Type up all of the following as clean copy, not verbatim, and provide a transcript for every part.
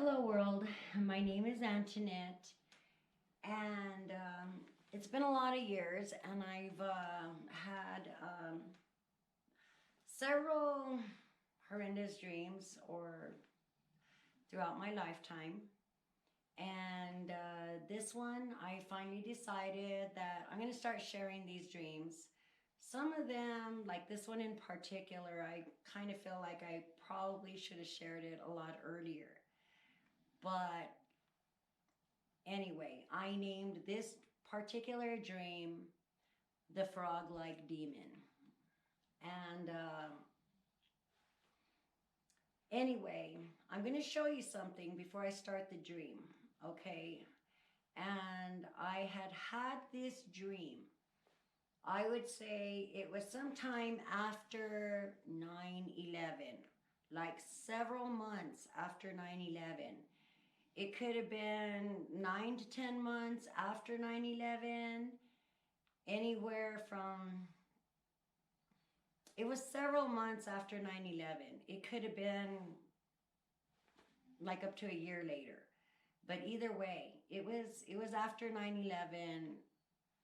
Hello, world. My name is Antoinette, and it's been a lot of years, and I've had several horrendous dreams or throughout my lifetime. And this one, I finally decided that I'm going to start sharing these dreams. Some of them, like this one in particular, I kind of feel like I probably should have shared it a lot earlier. But anyway, I named this particular dream the frog like demon. And anyway, I'm going to show you something before I start the dream, okay? And I had this dream. I would say it was sometime after 9/11, like several months after 9/11. It could have been 9 to 10 months after 9/11, anywhere from, it was several months after 9/11. It could have been like up to a year later. But either way, it was after 9/11,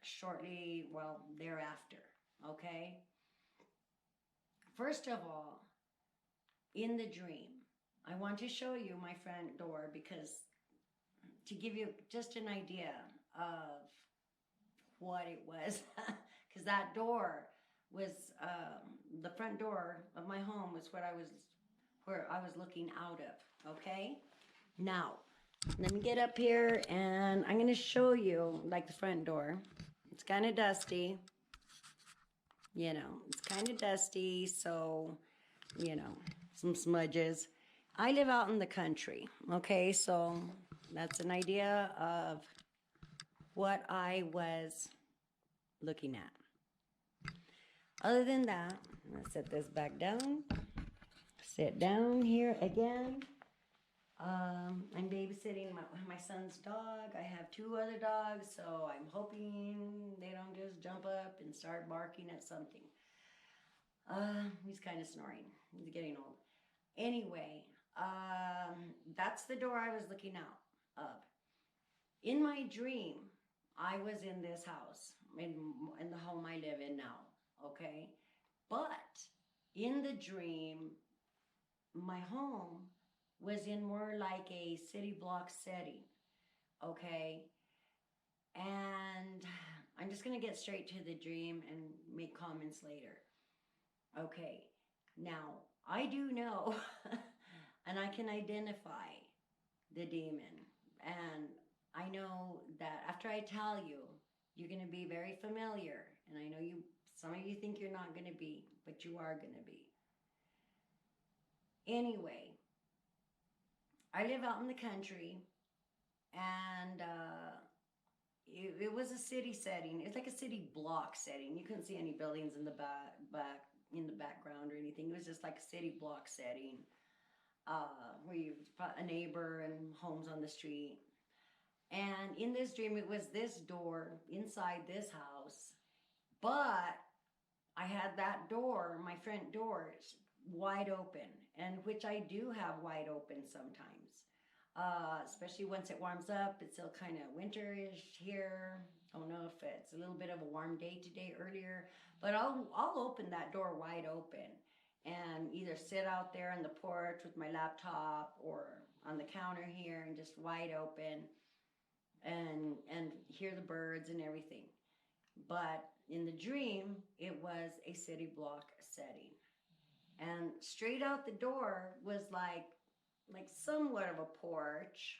shortly, well, thereafter, okay? First of all, in the dream, I want to show you my front door because to give you just an idea of what it was, because that door was the front door of my home was where I was looking out of. Okay, now let me get up here and I'm going to show you like the front door. It's kind of dusty, it's kind of dusty, so some smudges. I live out in the country, okay, so that's an idea of what I was looking at. Other than that, I'm going to set this back down. Sit down here again. I'm babysitting my son's dog. I have two other dogs, so I'm hoping they don't just jump up and start barking at something. He's kind of snoring. He's getting old. Anyway, that's the door I was looking out of. In my dream, I was in this house, in the home I live in now, okay? But in the dream, my home was in more like a city block setting, okay? And I'm just going to get straight to the dream and make comments later. Okay, now I do know and I can identify the demon. And I know that after I tell you, you're going to be very familiar. And I know some of you think you're not going to be, but you are going to be. Anyway, I live out in the country, and it was a city setting. It's like a city block setting. You couldn't see any buildings in the back in the background or anything. It was just like a city block setting, where you've got a neighbor and homes on the street. And in this dream, it was this door inside this house, but I had that door, my front door, wide open, and which I do have wide open sometimes. Especially once it warms up, it's still kind of winterish here. I don't know if it's a little bit of a warm day today earlier, but I'll open that door wide open and either sit out there on the porch with my laptop or on the counter here and just wide open and hear the birds and everything. But in the dream, it was a city block setting. And straight out the door was like somewhat of a porch,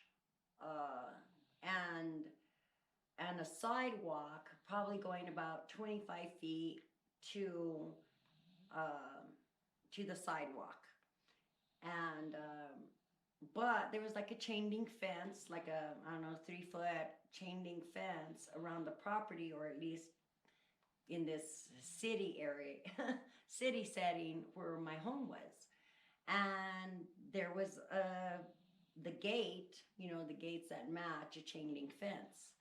uh, and and a sidewalk, probably going about 25 feet to uh, the sidewalk. And but there was like a chain link fence, like a, I don't know, 3 foot chain link fence around the property, or at least in this city area, city setting where my home was. And there was the gate, the gates that match a chain link fence.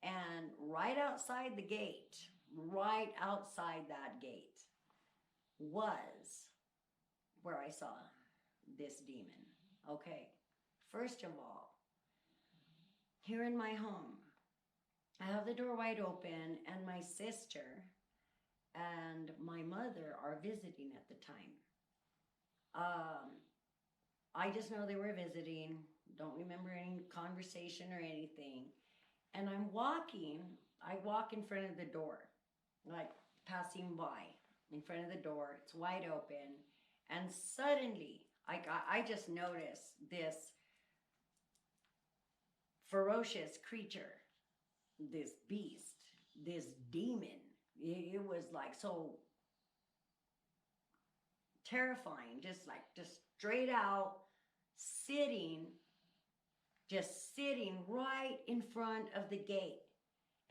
And right outside the gate, right outside that gate, was where I saw this demon. Okay. First of all, here in my home, I have the door wide open, and my sister and my mother are visiting at the time. Um, I just know they were visiting, don't remember any conversation or anything. And I walk in front of the door, like passing by in front of the door. It's wide open. And suddenly, I just noticed this ferocious creature, this beast, this demon. It was like so terrifying, just straight out sitting, just sitting right in front of the gate.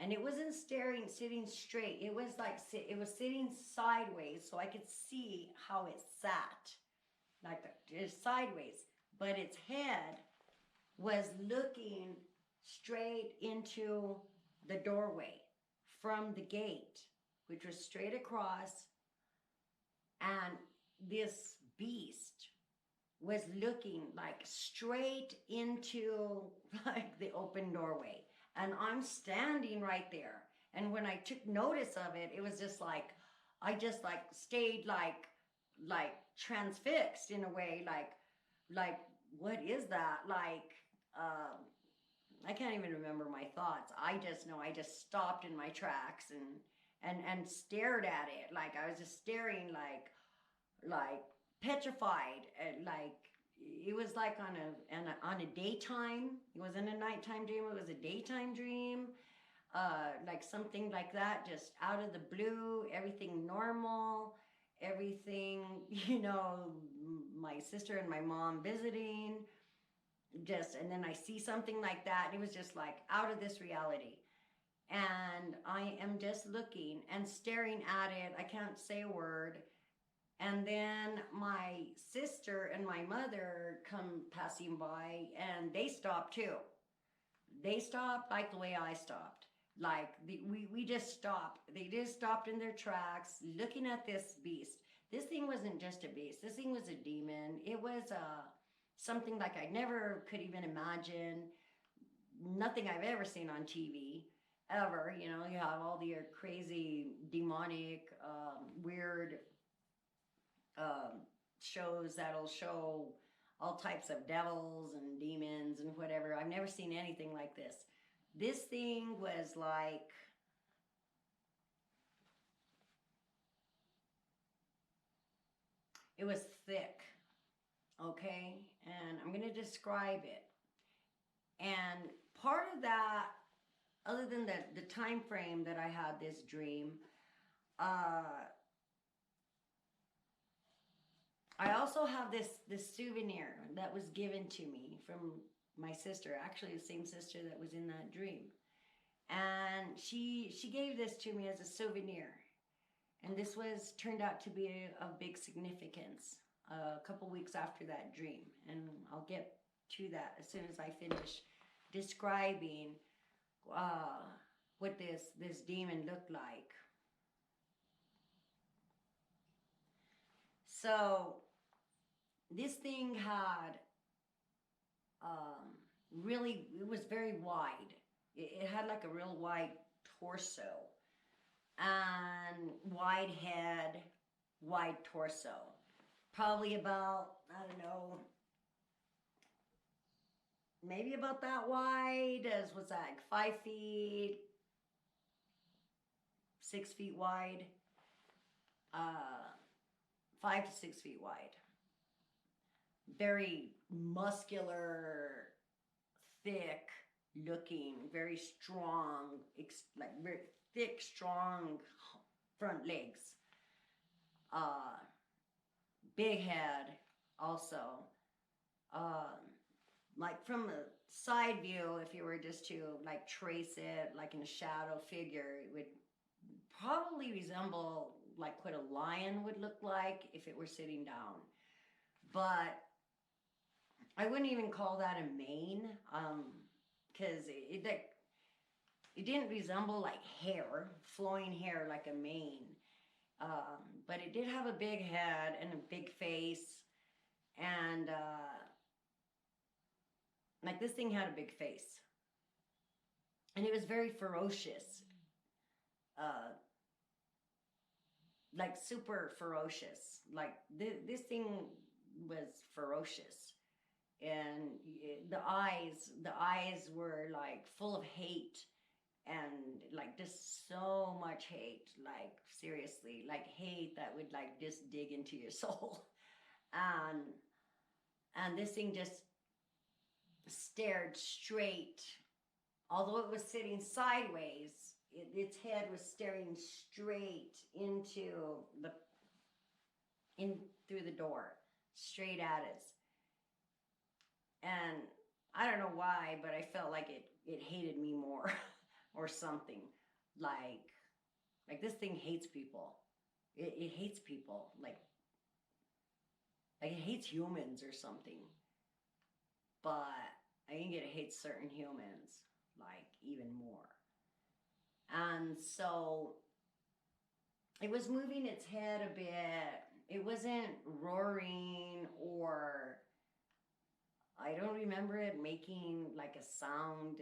And it wasn't sitting straight. It was like, it was sitting sideways so I could see how it sat, like just sideways. But its head was looking straight into the doorway from the gate, which was straight across. And this beast was looking like straight into like the open doorway. And I'm standing right there. And when I took notice of it, it was just like, I just like stayed like transfixed in a way, like, what is that? Like, I can't even remember my thoughts. I just know I just stopped in my tracks and stared at it. Like I was just staring like petrified, and like it was like on a daytime. It wasn't a nighttime dream. It was a daytime dream. Like something like that, just out of the blue. Everything normal. Everything, my sister and my mom visiting. And then I see something like that, and it was just like out of this reality. And I am just looking and staring at it. I can't say a word. And then my sister and my mother come passing by, and they stopped too. They stopped like the way I stopped. Like we just stopped. They just stopped in their tracks, looking at this beast. This thing wasn't just a beast. This thing was a demon. It was something like I never could even imagine. Nothing I've ever seen on TV ever. You have all your crazy, demonic, weird shows that'll show all types of devils and demons and whatever. I've never seen anything like this. This thing was like, it was thick, okay? And I'm going to describe it. And part of that, other than the time frame that I had this dream, I also have this souvenir that was given to me from my sister, actually the same sister that was in that dream. And she gave this to me as a souvenir. And this turned out to be of big significance a couple weeks after that dream. And I'll get to that as soon as I finish describing what this demon looked like. So this thing had really, it was very wide. It had like a real wide torso and wide head, wide torso. Probably about, I don't know, maybe about that wide as what's that, like 5 feet, 6 feet wide, 5 to 6 feet wide. Very muscular, thick looking, very strong, like very thick, strong front legs. Big head also. Like from a side view, if you were just to like trace it like in a shadow figure, it would probably resemble like what a lion would look like if it were sitting down. But I wouldn't even call that a mane, because it didn't resemble like hair, flowing hair like a mane. But it did have a big head and a big face, and this thing had a big face. And it was very ferocious. Uh, like super ferocious. Like this thing was ferocious. And the eyes were like full of hate, and like just so much hate, like seriously, like hate that would like just dig into your soul. and and this thing just stared straight, although it was sitting sideways. Its head was staring straight into the in through the door, straight at us. And I don't know why, but I felt like it hated me more or something. Like this thing hates people. It hates people. Like it hates humans or something. But I think it hates certain humans like even more. And so it was moving its head a bit. It wasn't roaring, or I don't remember it making like a sound,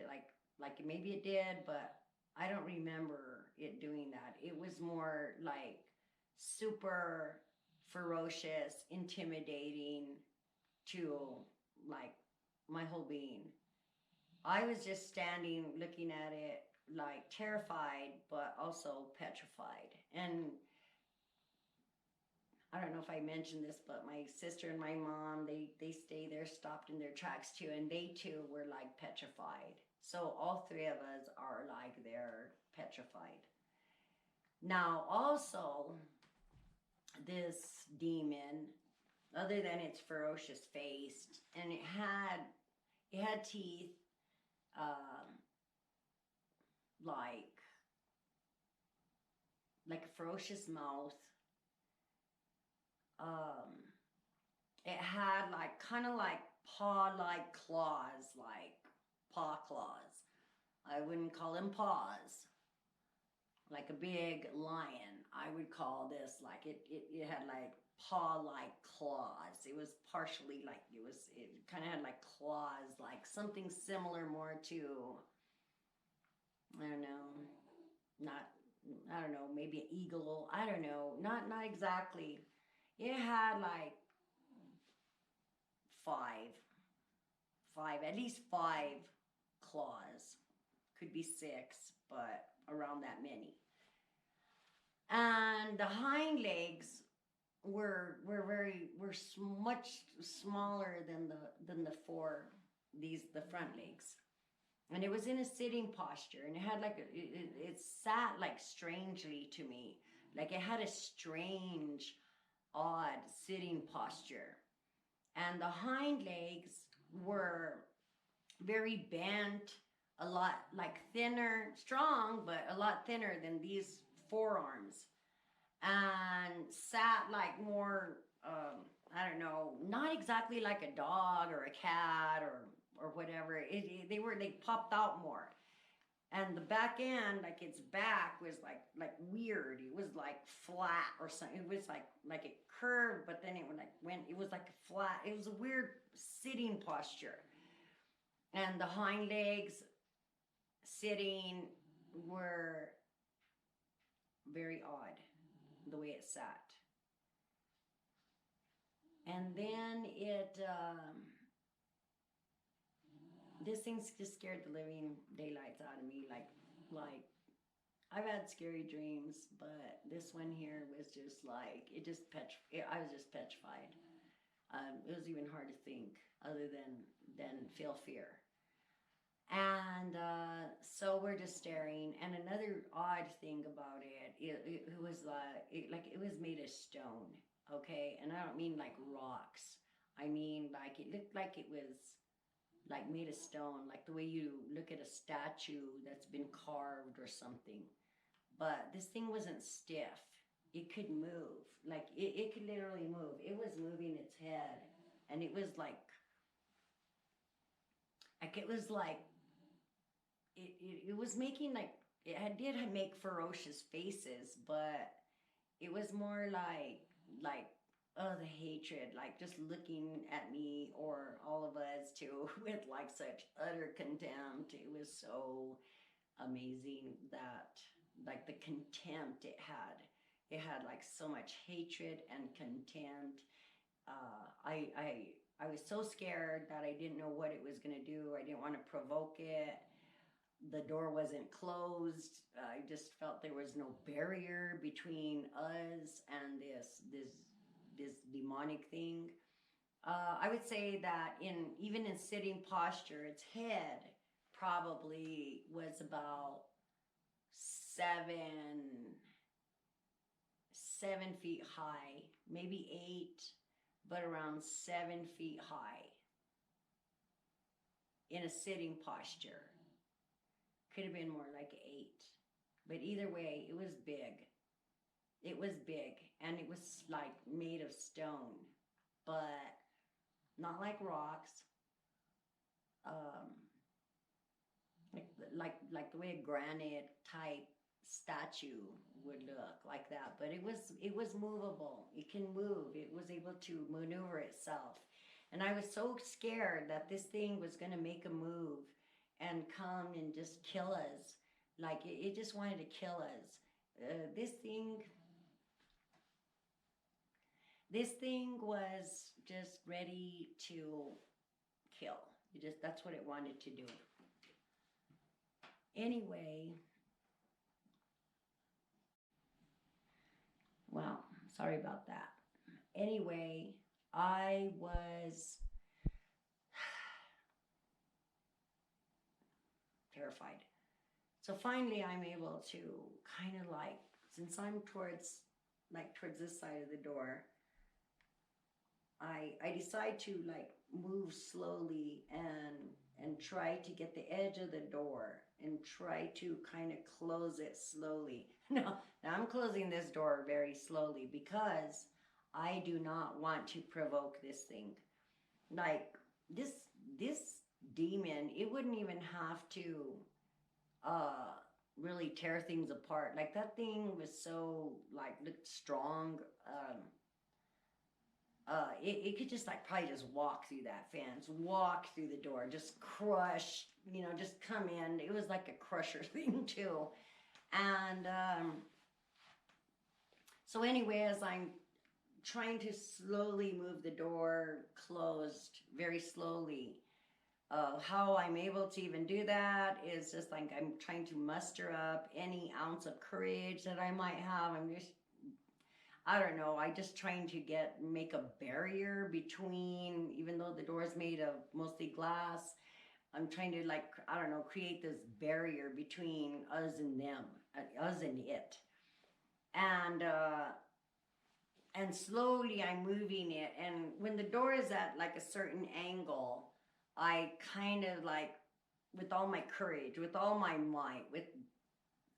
like maybe it did, but I don't remember it doing that. It was more like super ferocious, intimidating to like my whole being. I was just standing looking at it like terrified, but also petrified. And I don't know if I mentioned this, but my sister and my mom, they stay there, stopped in their tracks too, and they too were like petrified. So all three of us are like they're petrified. Now also, this demon, other than its ferocious face, and it had teeth, um, like like a ferocious mouth. Um, it had like kind of like paw-like claws, like paw claws. I wouldn't call them paws. Like a big lion, I would call this like it had like paw-like claws. It was partially like it kind of had like claws, like something similar more to, I don't know, not, I don't know, maybe an eagle. I don't know, not exactly. It had like five, at least five claws. Could be six, but around that many. And the hind legs were much smaller than the front legs. And it was in a sitting posture, and it had like it sat like strangely to me, like it had a strange, odd sitting posture. And the hind legs were very bent, a lot like thinner, strong, but a lot thinner than these forearms, and sat like more, I don't know, not exactly like a dog or a cat or whatever. They popped out more. And the back end, like its back was like weird. It was like flat or something. It was like it curved, but then it would like went. It was like a flat. It was a weird sitting posture. And the hind legs sitting were very odd, the way it sat. And then this thing just scared the living daylights out of me. Like I've had scary dreams, but this one here was just like, I was just petrified. It was even hard to think other than feel fear. And so we're just staring. And another odd thing about it was like it was made of stone, okay? And I don't mean like rocks. I mean like it looked like it was like made of stone, like the way you look at a statue that's been carved or something. But this thing wasn't stiff. It could move. Like it could literally move. It was moving its head, and it was it was like it was making like did make ferocious faces, but it was more like oh, the hatred, like just looking at me or all of us too with like such utter contempt. It was so amazing that like the contempt it had. It had like so much hatred and contempt. I was so scared that I didn't know what it was gonna do. I didn't want to provoke it. The door wasn't closed. I just felt there was no barrier between us and this demonic thing. I would say that in even in sitting posture, its head probably was about seven 7 feet high, maybe 8, but around 7 feet high in a sitting posture. Could have been more like 8, but either way, it was big. It was big, and it was like made of stone, but not like rocks. Um, like the way a granite type statue would look like that, but it was movable. It can move. It was able to maneuver itself, and I was so scared that this thing was going to make a move and come and just kill us. Like it just wanted to kill us. This thing was just ready to kill. That's what it wanted to do. Anyway, well, sorry about that. Anyway, I was terrified. So finally I'm able to kind of like, since I'm towards this side of the door, I decide to like move slowly and try to get the edge of the door and try to kind of close it slowly. Now I'm closing this door very slowly because I do not want to provoke this thing. Like this demon, it wouldn't even have to uh really tear things apart. Like that thing was so like looked strong. It could just like probably just walk through that fence, walk through the door, just crush, just come in. It was like a crusher thing too. And so anyway, as I'm trying to slowly move the door closed, very slowly, how I'm able to even do that is just like I'm trying to muster up any ounce of courage that I might have. I don't know, I just trying to make a barrier between, even though the door is made of mostly glass, I'm trying to like, I don't know, create this barrier between us and them, us and it. And slowly I'm moving it. And when the door is at like a certain angle, I kind of like, with all my courage, with all my might, with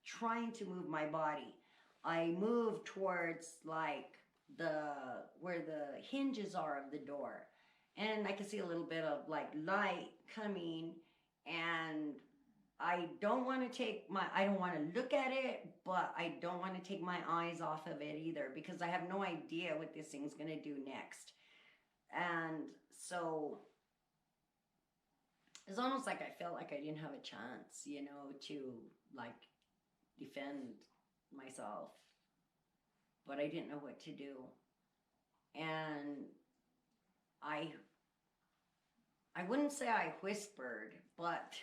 trying to move my body, I move towards like where the hinges are of the door, and I can see a little bit of like light coming, and I don't want to look at it, but I don't want to take my eyes off of it either, because I have no idea what this thing's going to do next. And so it's almost like I felt like I didn't have a chance, to like defend myself, but I didn't know what to do. And I wouldn't say I whispered, but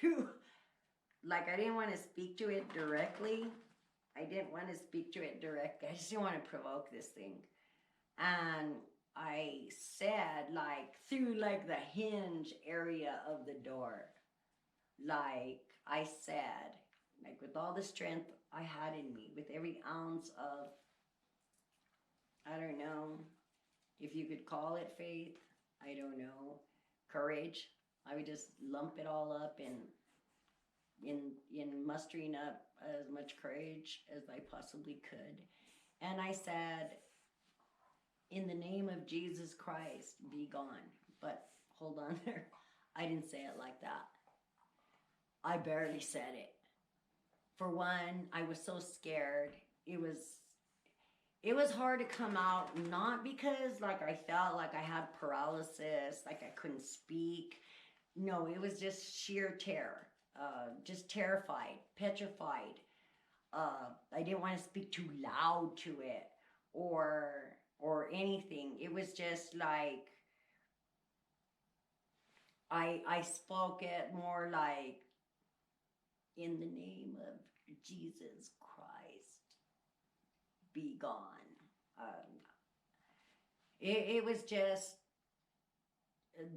like I didn't want to speak to it directly. I just didn't want to provoke this thing. And I said, like, through like the hinge area of the door, like I said, like with all the strength I had in me, with every ounce of, I don't know if you could call it faith, I don't know, courage. I would just lump it all up in mustering up as much courage as I possibly could. And I said, in the name of Jesus Christ, be gone. But hold on there. I didn't say it like that. I barely said it. For one, I was so scared. it was hard to come out, not because like I felt like I had paralysis, like I couldn't speak. No, it was just sheer terror. Just terrified, petrified. I didn't want to speak too loud to it or anything. It was just like I spoke it more like, in the name of Jesus Christ, be gone. It was just,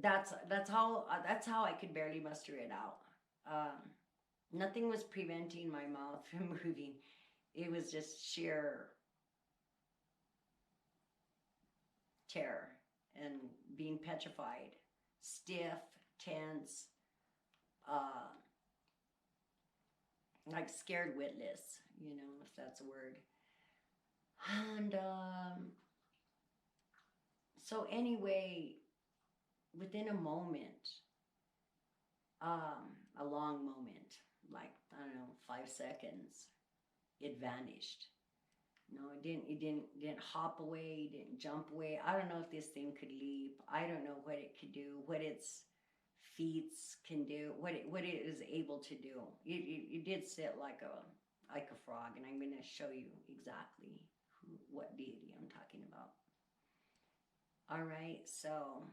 that's how I could barely muster it out. Um, Nothing was preventing my mouth from moving. It was just sheer terror and being petrified, stiff, tense, uh, like scared witless, if that's a word. And so anyway, within a moment, a long moment, like, I don't know, 5 seconds, it vanished. No, it didn't hop away, it didn't jump away. I don't know if this thing could leap. I don't know what it could do, what its feet can do, what it is able to do. It did sit like a frog, and I'm going to show you exactly what deity I'm talking about. All right, so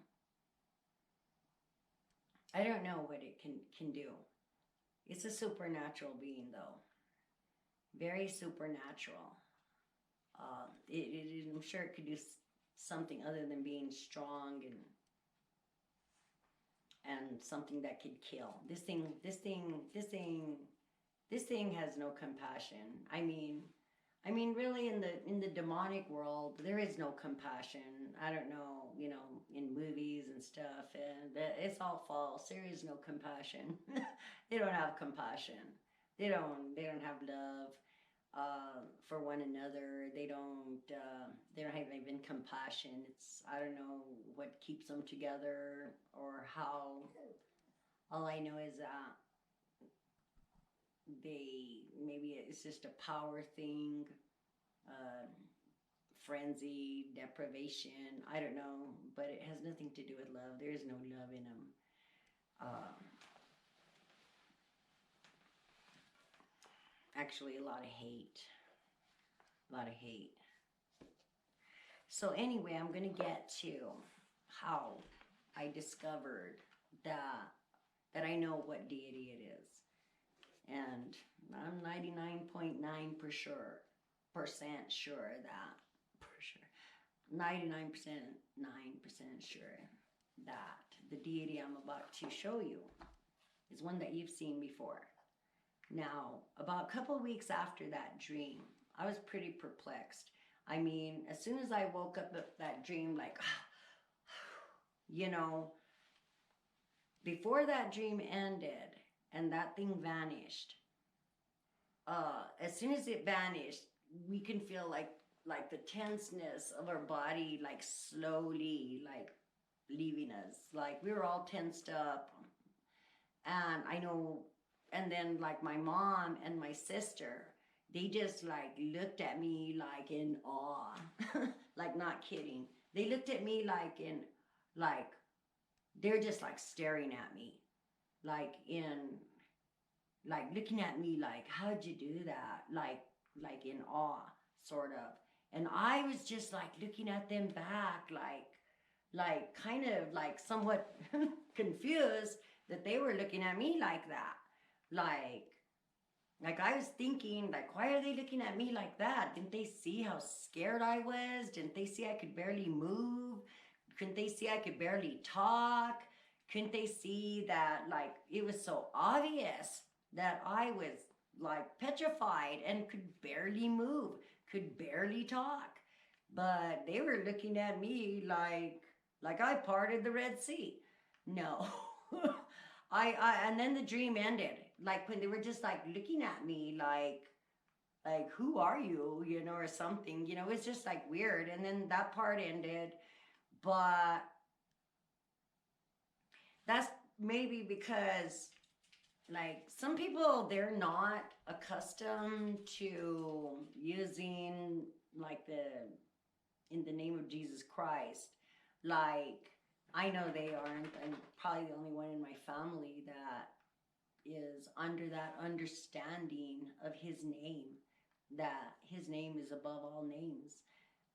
I don't know what it can do. It's a supernatural being, though. Very supernatural. I'm sure it could do something other than being strong and something that could kill. This thing has no compassion. I mean, really, in the demonic world, there is no compassion. I don't know, in movies and stuff, and it's all false. There is no compassion. They don't have compassion. They don't have love for one another. They don't have even compassion. I don't know what keeps them together or how. All I know is that maybe it's just a power thing, uh, frenzy, deprivation. I don't know, but it has nothing to do with love. There is no love in them. Actually, a lot of hate. A lot of hate. So anyway, I'm going to get to how I discovered that I know what deity it is. And I'm 99.9% sure that, for sure, 99% sure that the deity I'm about to show you is one that you've seen before. Now, about a couple of weeks after that dream, I was pretty perplexed. I mean, as soon as I woke up that dream, like, before that dream ended and that thing vanished, as soon as it vanished, we can feel like the tenseness of our body, like slowly, like leaving us. Like we were all tensed up, and I know. And then like my mom and my sister, they just like looked at me like in awe, like not kidding. They looked at me like they're just like staring at me, like looking at me like, how'd you do that? Like in awe, sort of. And I was just like looking at them back, like kind of like somewhat confused that they were looking at me like that. Like I was thinking, like, why are they looking at me like that? Didn't they see how scared I was? Didn't they see I could barely move? Couldn't they see I could barely talk? Couldn't they see that, like, it was so obvious that I was, like, petrified and could barely move, could barely talk? But they were looking at me like I parted the Red Sea. No. And then the dream ended. Like, when they were just, like, looking at me like, who are you, or something, it's just, like, weird. And then that part ended. But that's maybe because, like, some people, they're not accustomed to using like in the name of Jesus Christ. Like, I know they aren't. I'm probably the only one in my family that is under that understanding of his name, that his name is above all names.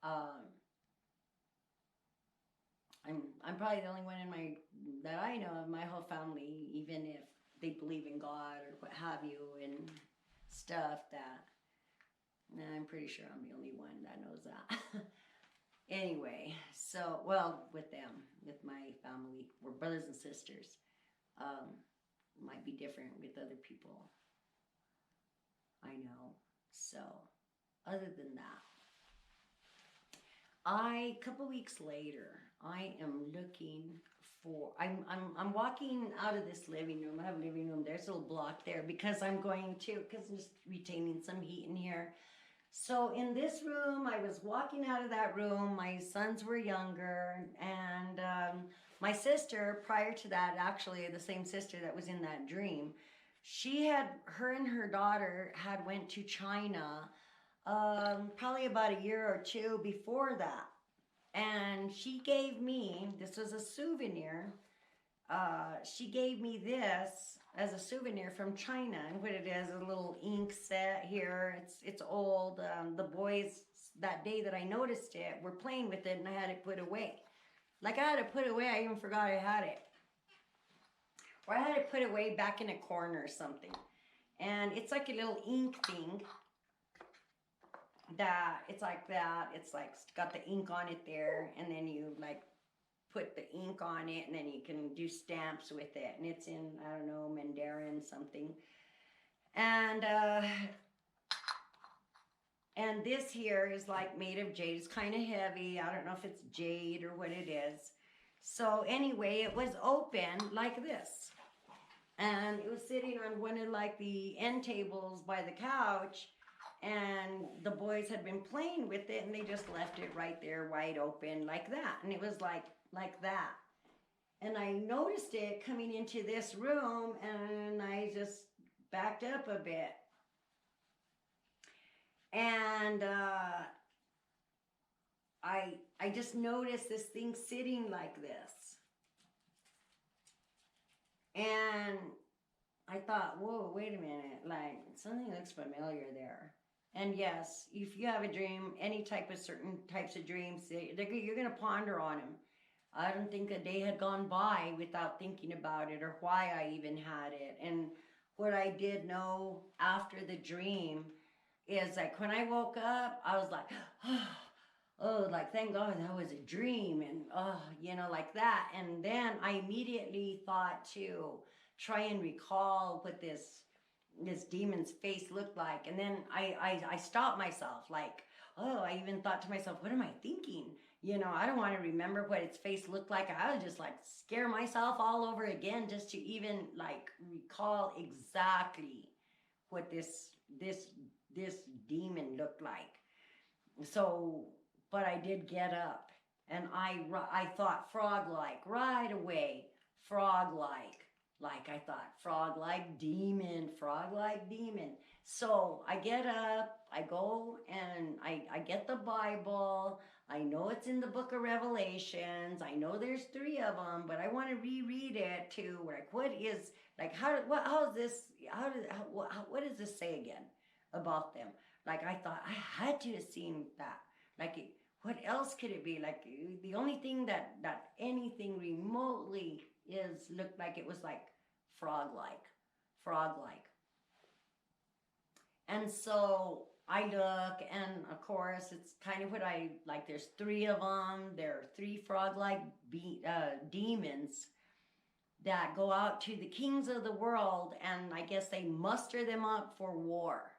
Um, I'm probably the only one in my that I know of my whole family, even if they believe in God or what have you and stuff. That I'm pretty sure I'm the only one that knows that. Anyway, so well, with them, with my family, we're brothers and sisters. Um, might be different with other people. I know. So, other than that, a couple weeks later, I am looking for. I'm walking out of this living room. I have a living room. There's a little block there because I'm going to because I'm just retaining some heat in here. So in this room, I was walking out of that room. My sons were younger, and my sister, prior to that, actually the same sister that was in that dream, her and her daughter had went to China probably about a year or two before that. And she gave me, this was a souvenir, she gave me this as a souvenir from China. And what it is, a little ink set here. It's old. The boys, that day that I noticed it, were playing with it and I had it put away. Like I had it put away, I even forgot I had it. Or I had it put away back in a corner or something. And it's like a little ink thing that it's like that. It's like got the ink on it there, and then you like put the ink on it, and then you can do stamps with it. And it's in, I don't know, Mandarin something. And this here is like made of jade. It's kind of heavy. I don't know if it's jade or what it is. So anyway, it was open like this. And it was sitting on one of like the end tables by the couch. And the boys had been playing with it and they just left it right there wide open like that. And it was like that. And I noticed it coming into this room and I just backed up a bit. And I just noticed this thing sitting like this. And I thought, whoa, wait a minute, like something looks familiar there. And yes, if you have a dream, any type of certain types of dreams, you're going to ponder on them. I don't think a day had gone by without thinking about it or why I even had it. And what I did know after the dream is like when I woke up, I was like, oh, like thank God that was a dream. And, like that. And then I immediately thought to try and recall what this demon's face looked like. And then I stopped myself like, oh, I even thought to myself, what am I thinking? I don't want to remember what its face looked like. I would just like scare myself all over again just to even like recall exactly what this demon looked like. So, but I did get up and I thought frog-like right away, frog-like. Like I thought, frog-like demon, frog-like demon. So I get up, I go and I get the Bible. I know it's in the book of Revelations. I know there's 3 of them, but I want to reread it to like, what does this say again about them? Like I thought I had to have seen that. Like what else could it be? Like the only thing that anything remotely looked like it was like frog-like. And so I look, and of course it's kind of what I like. There's 3 of them. There are 3 frog-like demons that go out to the kings of the world, and I guess they muster them up for war.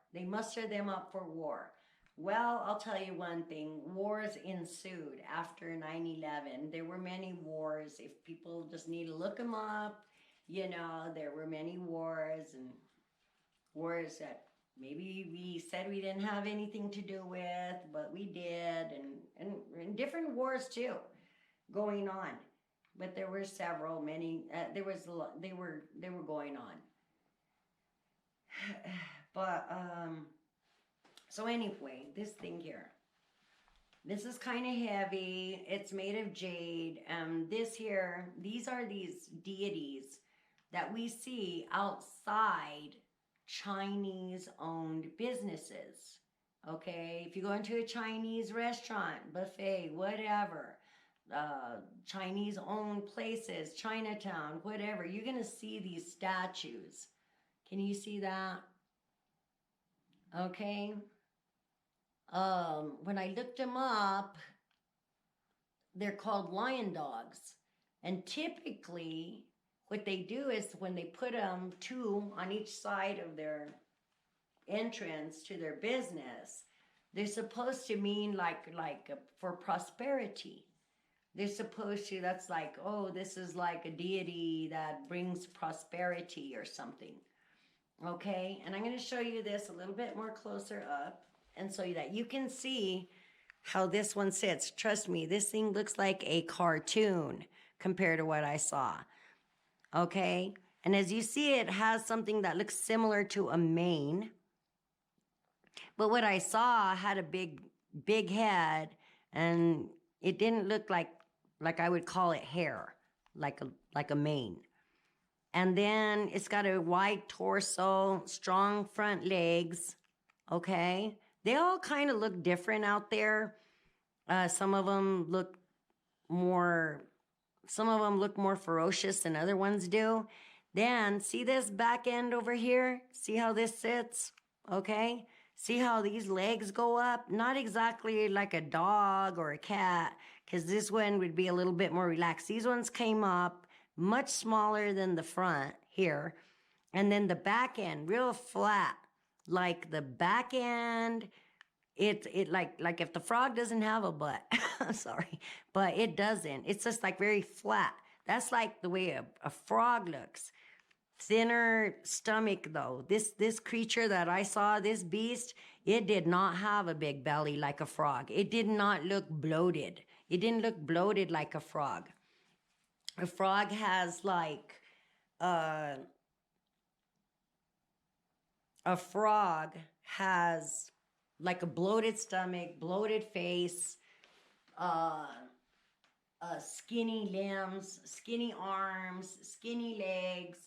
Well, I'll tell you one thing. Wars ensued after 9/11. There were many wars. If people just need to look them up, there were many wars, and wars that maybe we said we didn't have anything to do with, but we did, and different wars too going on. But there were several, many, they were going on. But, so anyway, this thing here. This is kind of heavy. It's made of jade. This here, these are these deities that we see outside Chinese owned businesses. Okay, if you go into a Chinese restaurant, buffet, whatever, Chinese owned places, Chinatown, whatever, you're going to see these statues. Can you see that? Okay. When I looked them up, they're called lion dogs. And typically, what they do is when they put them two on each side of their entrance to their business, they're supposed to mean like for prosperity. They're supposed to, that's like, oh, this is like a deity that brings prosperity or something. Okay, and I'm going to show you this a little bit more closer up, and so that you can see how this one sits. Trust me, this thing looks like a cartoon compared to what I saw. Okay, and as you see, it has something that looks similar to a mane, but what I saw had a big head, and it didn't look like I would call it hair, like a mane. And then it's got a wide torso, strong front legs. Okay, they all kind of look different out there. Some of them look more ferocious than other ones do. Then see this back end over here? See how this sits? Okay, see how these legs go up? Not exactly like a dog or a cat, because this one would be a little bit more relaxed. These ones came up much smaller than the front here, and then the back end real flat, like the back end. It like if the frog doesn't have a butt, I'm sorry, but it doesn't. It's just like very flat. That's like the way a frog looks. Thinner stomach though. This creature that I saw, this beast, it did not have a big belly like a frog. It did not look bloated. It didn't look bloated like a frog. A frog has like a frog has like a bloated stomach, bloated face, skinny limbs, skinny arms, skinny legs.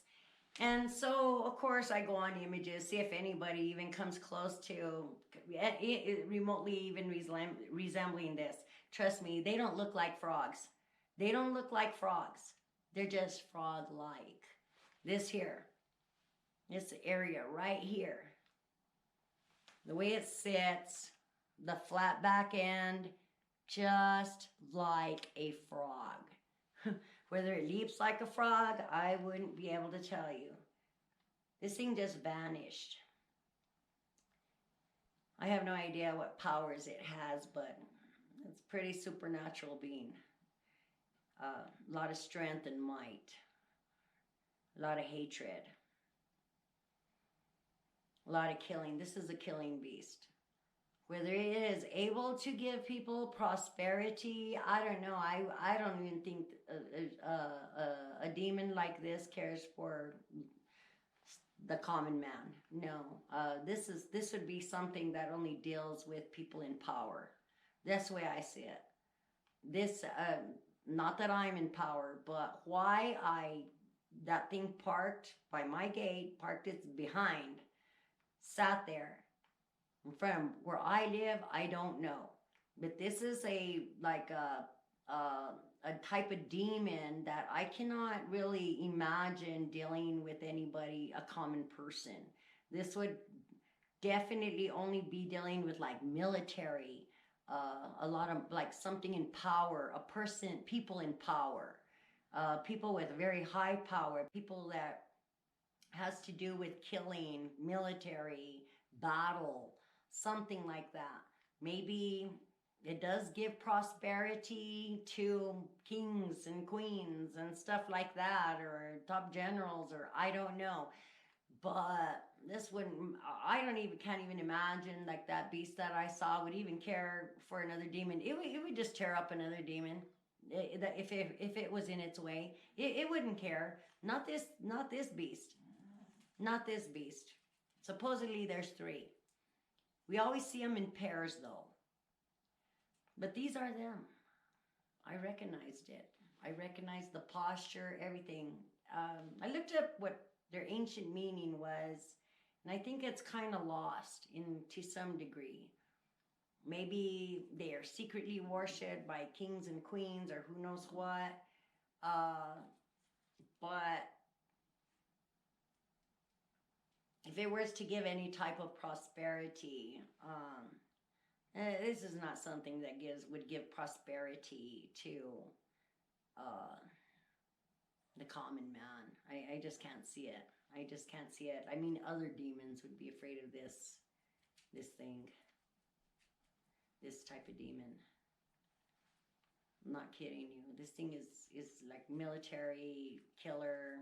And so, of course, I go on images, see if anybody even comes close to remotely even resembling this. Trust me, they don't look like frogs. They don't look like frogs. They're just frog-like. This here, this area right here, the way it sits, the flat back end, just like a frog. Whether it leaps like a frog, I wouldn't be able to tell you. This thing just vanished. I have no idea what powers it has, but it's a pretty supernatural being. A lot of strength and might. A lot of hatred. A lot of killing. This is a killing beast. Whether it is able to give people prosperity, I don't know. I don't even think a demon like this cares for the common man. No, this would be something that only deals with people in power. That's the way I see it. This, not that I'm in power, but why that thing parked by my gate, parked its behind, sat there. From where I live, I don't know, but this is like a type of demon that I cannot really imagine dealing with anybody, a common person. This would definitely only be dealing with like military, a lot of like something in power, a person, people in power, people with very high power, people that has to do with killing, military, battle, something like that. Maybe it does give prosperity to kings and queens and stuff like that, or top generals, or I don't know. But this wouldn't, can't even imagine like that beast that I saw would even care for another demon. It would just tear up another demon. If it was in its way, it wouldn't care. Not this beast. Not this beast. Supposedly there's 3. We always see them in pairs though. But these are them. I recognized it. I recognized the posture, everything. I looked up what their ancient meaning was, and I think it's kind of lost in to some degree. Maybe they are secretly worshipped by kings and queens or who knows what. But if it was to give any type of prosperity, this is not something that would give prosperity to the common man. I just can't see it. I just can't see it. I mean, other demons would be afraid of this thing, this type of demon. I'm not kidding you. This thing is like military killer,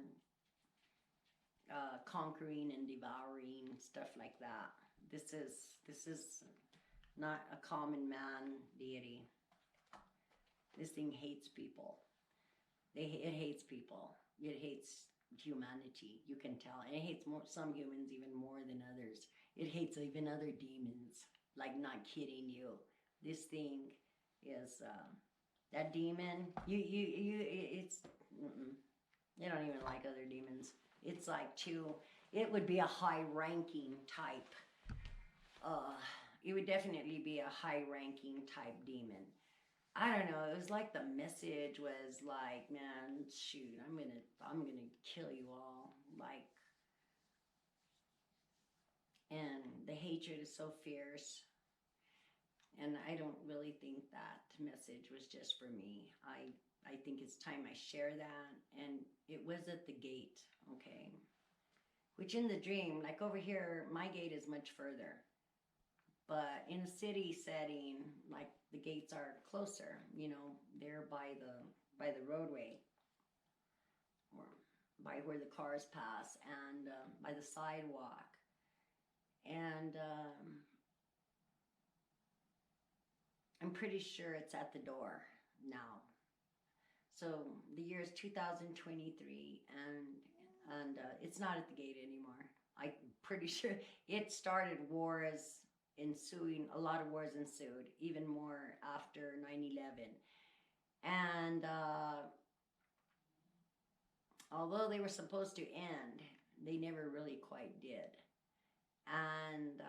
conquering and devouring, stuff like that. This is not a common man deity. This thing hates people. It hates people. It hates humanity. You can tell. And it hates some humans even more than others. It hates even other demons. Like, not kidding you. This thing is that demon. It's. They don't even like other demons. It's like it would be a high-ranking type. It would definitely be a high-ranking type demon. I don't know. It was like the message was like, man, shoot, I'm gonna kill you all. Like, and the hatred is so fierce. And I don't really think that message was just for me. I think it's time I share that. And it was at the gate, okay? Which in the dream, like over here, my gate is much further. But in a city setting, like the gates are closer, you know, they're by the roadway, or by where the cars pass, and by the sidewalk. And I'm pretty sure it's at the door now. So the year is 2023, and it's not at the gate anymore. I'm pretty sure it started wars ensuing. A lot of wars ensued, even more after 9/11. And although they were supposed to end, they never really quite did. And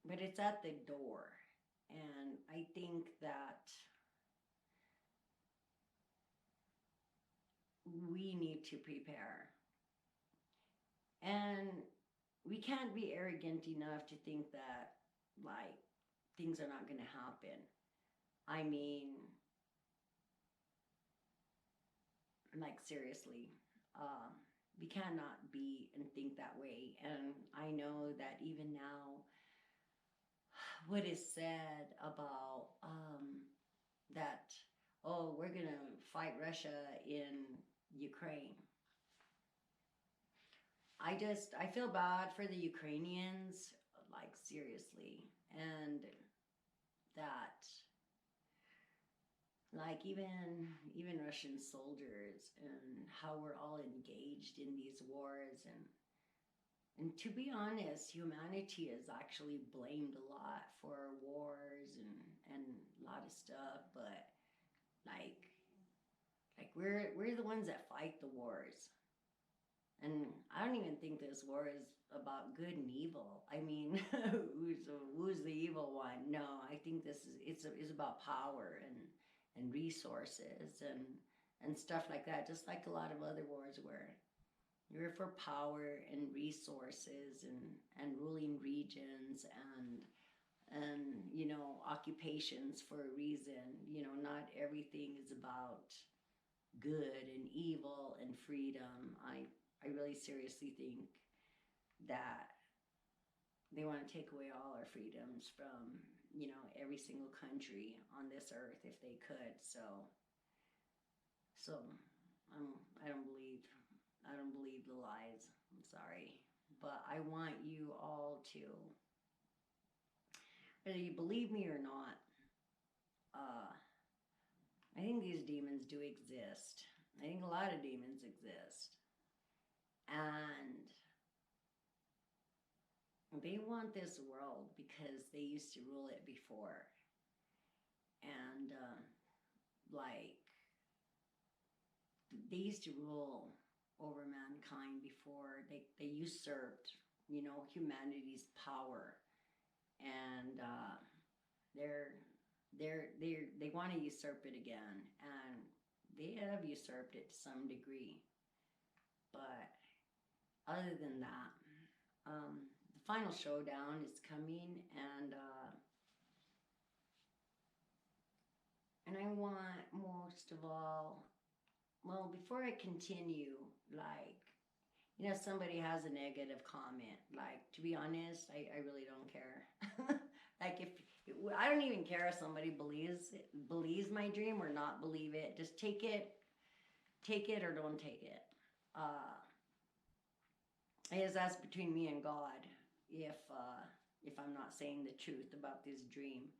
but it's at the door. And I think that we need to prepare. And we can't be arrogant enough to think that, like, things are not going to happen. I mean, like, seriously, we cannot be and think that way. And I know that even now, what is said about that, oh, we're going to fight Russia in Ukraine. I feel bad for the Ukrainians, like, seriously. And that, like, even Russian soldiers, and how we're all engaged in these wars, and to be honest, humanity is actually blamed a lot for wars and a lot of stuff, but like we're the ones that fight the wars. And I don't even think this war is about good and evil. I mean, who's the evil one? No, I think this is about power and resources and stuff like that. Just like a lot of other wars were. You're for power and resources and ruling regions and you know, occupations for a reason. You know, not everything is about good and evil and freedom. I really seriously think that they want to take away all our freedoms from, you know, every single country on this earth if they could. So I don't believe the lies. I'm sorry, but I want you all to, whether you believe me or not, I think these demons do exist. I think a lot of demons exist. And they want this world because they used to rule it before. And like they used to rule over mankind before they usurped, humanity's power. And they're they want to usurp it again, and they have usurped it to some degree. But other than that, the final showdown is coming, and I want most of all, well, before I continue, like, somebody has a negative comment. Like, to be honest, I really don't care. Like, if I don't even care if somebody believes my dream or not believe it. Just take it or don't take it. I guess that's between me and God. If I'm not saying the truth about this dream.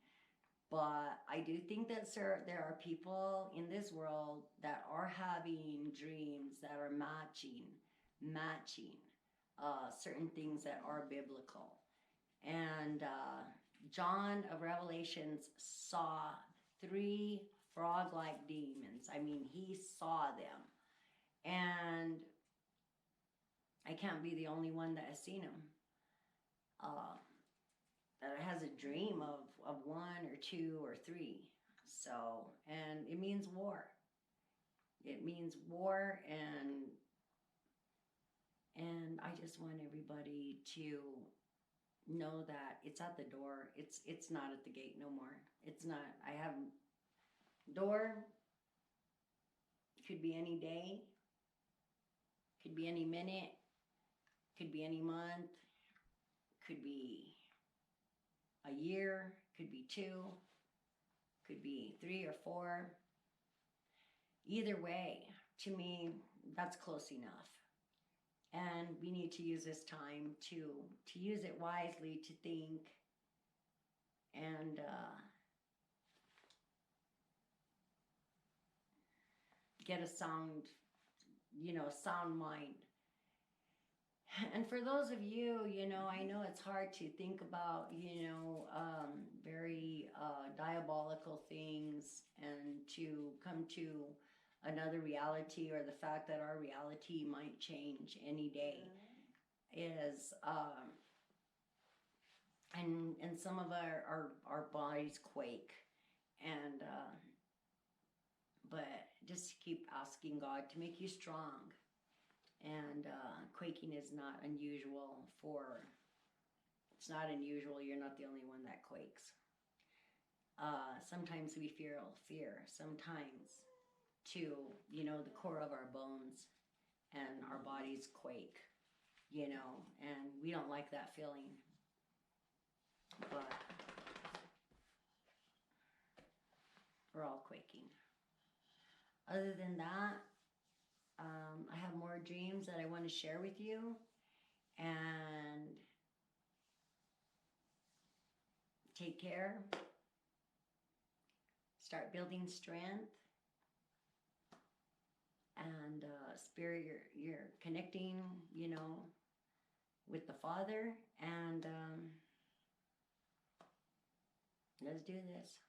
But I do think that there are people in this world that are having dreams that are matching certain things that are biblical. And John of Revelations saw 3 frog-like demons. I mean, he saw them. And I can't be the only one that has seen them. That has a dream of 1 or 2 or 3. So, and it means war. It means war, and I just want everybody to know that it's at the door. It's not at the gate no more. It's not. I have door. Could be any day. Could be any minute. Could be any month. Could be a year, could be 2, could be 3 or 4. Either way, to me, that's close enough. And we need to use this time to use it wisely, to think, and get a sound mind. And for those of you, I know it's hard to think about, very diabolical things, and to come to another reality, or the fact that our reality might change any day, is, and some of our bodies quake, and, but just keep asking God to make you strong. And quaking is not unusual it's not unusual. You're not the only one that quakes. Sometimes we feel fear. Sometimes, to, the core of our bones and our bodies quake, and we don't like that feeling. But we're all quaking. Other than that, I have more dreams that I want to share with you, and take care. Start building strength, and spirit, you're connecting, with the Father, and let's do this.